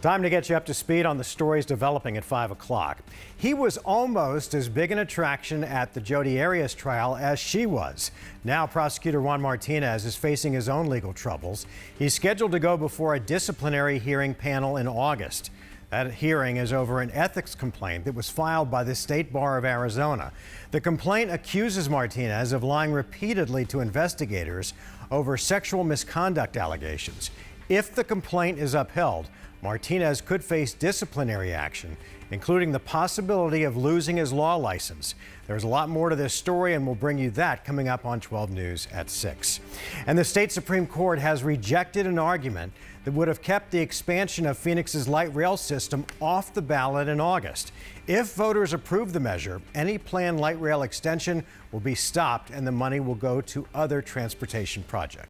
Time to get you up to speed on the stories developing at 5 o'clock. He was almost as big an attraction at the Jodi Arias trial as she was. Now prosecutor Juan Martinez is facing his own legal troubles. He's scheduled to go before a disciplinary hearing panel in August. That hearing is over an ethics complaint that was filed by the State Bar of Arizona. The complaint accuses Martinez of lying repeatedly to investigators over sexual misconduct allegations. If the complaint is upheld, Martinez could face disciplinary action, including the possibility of losing his law license. There's a lot more to this story, and we'll bring you that coming up on 12 News at 6. And the state Supreme Court has rejected an argument that would have kept the expansion of Phoenix's light rail system off the ballot in August. If voters approve the measure, any planned light rail extension will be stopped and the money will go to other transportation projects.